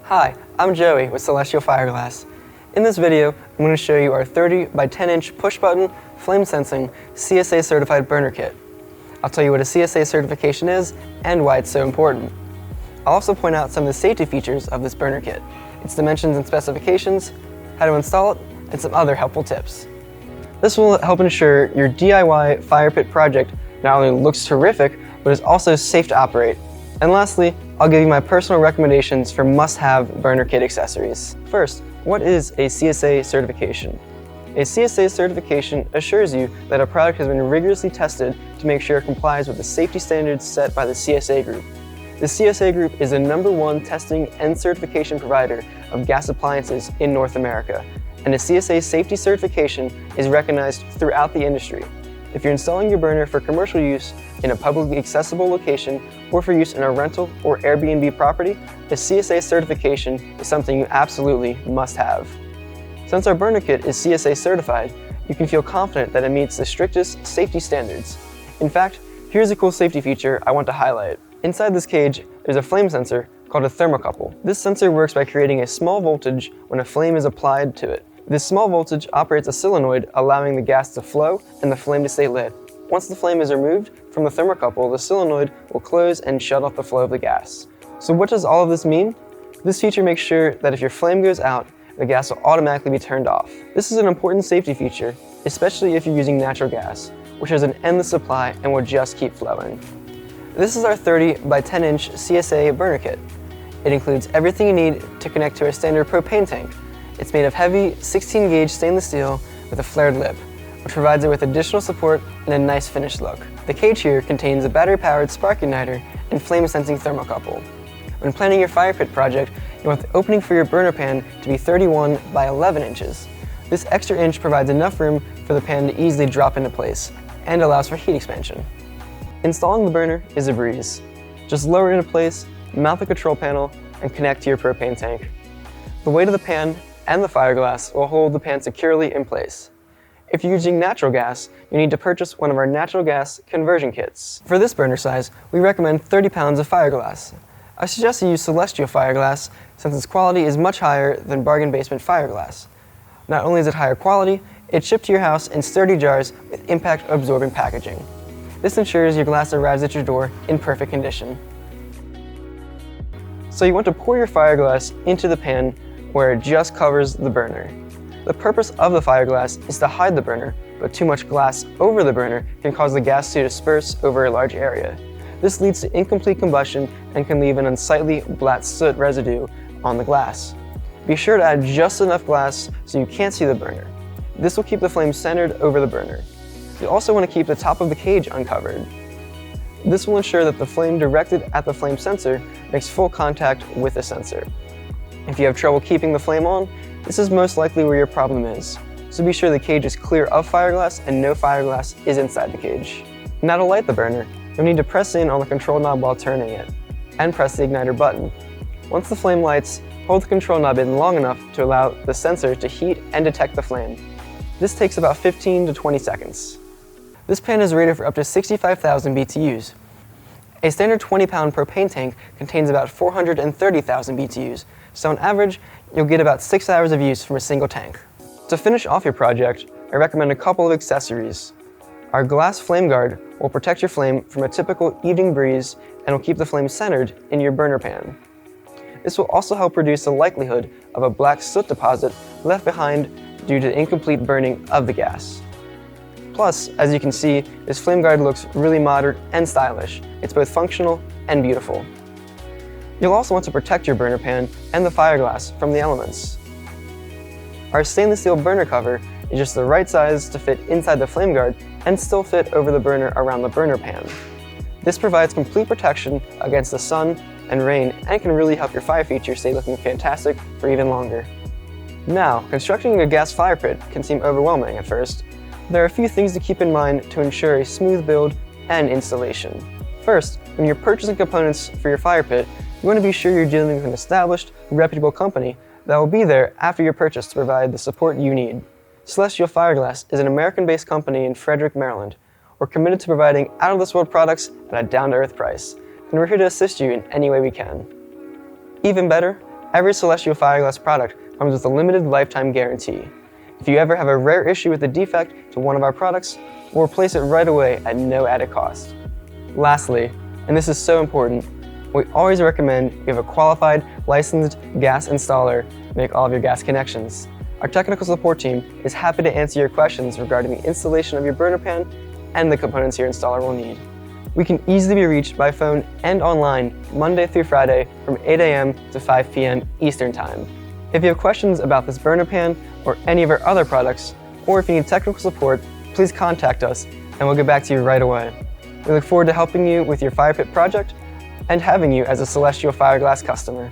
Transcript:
Hi, I'm Joey with Celestial Fireglass. In this video, I'm going to show you our 30 by 10 inch push button flame sensing CSA Certified burner kit. I'll tell you what a CSA certification is and why it's so important. I'll also point out some of the safety features of this burner kit, its dimensions and specifications, how to install it, and some other helpful tips. This will help ensure your DIY fire pit project not only looks terrific, but is also safe to operate. And lastly, I'll give you my personal recommendations for must-have burner kit accessories. First, what is a CSA certification? A CSA certification assures you that a product has been rigorously tested to make sure it complies with the safety standards set by the CSA Group. The CSA Group is the #1 testing and certification provider of gas appliances in North America, and a CSA safety certification is recognized throughout the industry. If you're installing your burner for commercial use in a publicly accessible location or for use in a rental or Airbnb property, a CSA certification is something you absolutely must have. Since our burner kit is CSA certified, you can feel confident that it meets the strictest safety standards. In fact, here's a cool safety feature I want to highlight. Inside this cage, there's a flame sensor called a thermocouple. This sensor works by creating a small voltage when a flame is applied to it. This small voltage operates a solenoid, allowing the gas to flow and the flame to stay lit. Once the flame is removed from the thermocouple, the solenoid will close and shut off the flow of the gas. So what does all of this mean? This feature makes sure that if your flame goes out, the gas will automatically be turned off. This is an important safety feature, especially if you're using natural gas, which has an endless supply and will just keep flowing. This is our 30 by 10 inch CSA burner kit. It includes everything you need to connect to a standard propane tank. It's made of heavy 16 gauge stainless steel with a flared lip, which provides it with additional support and a nice finished look. The cage here contains a battery-powered spark igniter and flame-sensing thermocouple. When planning your fire pit project, you want the opening for your burner pan to be 31 by 11 inches. This extra inch provides enough room for the pan to easily drop into place and allows for heat expansion. Installing the burner is a breeze. Just lower it into place, mount the control panel, and connect to your propane tank. The weight of the pan and the fireglass will hold the pan securely in place. If you're using natural gas, you need to purchase one of our natural gas conversion kits. For this burner size, we recommend 30 pounds of fireglass. I suggest you use Celestial Fireglass since its quality is much higher than bargain basement fireglass. Not only is it higher quality, it's shipped to your house in sturdy jars with impact absorbent packaging. This ensures your glass arrives at your door in perfect condition. So you want to pour your fireglass into the pan where it just covers the burner. The purpose of the fireglass is to hide the burner, but too much glass over the burner can cause the gas to disperse over a large area. This leads to incomplete combustion and can leave an unsightly black soot residue on the glass. Be sure to add just enough glass so you can't see the burner. This will keep the flame centered over the burner. You also want to keep the top of the cage uncovered. This will ensure that the flame directed at the flame sensor makes full contact with the sensor. If you have trouble keeping the flame on, this is most likely where your problem is. So be sure the cage is clear of fireglass and no fireglass is inside the cage. Now to light the burner, you'll need to press in on the control knob while turning it, and press the igniter button. Once the flame lights, hold the control knob in long enough to allow the sensor to heat and detect the flame. This takes about 15 to 20 seconds. This pan is rated for up to 65,000 BTUs. A standard 20-pound propane tank contains about 430,000 BTUs, so on average, you'll get about 6 hours of use from a single tank. To finish off your project, I recommend a couple of accessories. Our glass flame guard will protect your flame from a typical evening breeze and will keep the flame centered in your burner pan. This will also help reduce the likelihood of a black soot deposit left behind due to incomplete burning of the gas. Plus, as you can see, this flame guard looks really modern and stylish. It's both functional and beautiful. You'll also want to protect your burner pan and the fireglass from the elements. Our stainless steel burner cover is just the right size to fit inside the flame guard and still fit over the burner around the burner pan. This provides complete protection against the sun and rain and can really help your fire feature stay looking fantastic for even longer. Now, constructing a gas fire pit can seem overwhelming at first. There are a few things to keep in mind to ensure a smooth build and installation. First, when you're purchasing components for your fire pit, you want to be sure you're dealing with an established, reputable company that will be there after your purchase to provide the support you need. Celestial Fireglass is an American-based company in Frederick, Maryland. We're committed to providing out-of-this-world products at a down-to-earth price, and we're here to assist you in any way we can. Even better, Every Celestial Fireglass product comes with a limited lifetime guarantee. If you ever have a rare issue with a defect to one of our products, we'll replace it right away at no added cost. Lastly, and this is so important, we always recommend you have a qualified, licensed gas installer make all of your gas connections. Our technical support team is happy to answer your questions regarding the installation of your burner pan and the components your installer will need. We can easily be reached by phone and online Monday through Friday from 8 a.m. to 5 p.m. Eastern Time. If you have questions about this burner pan or any of our other products, or if you need technical support, please contact us and we'll get back to you right away. We look forward to helping you with your fire pit project and having you as a Celestial Fireglass customer.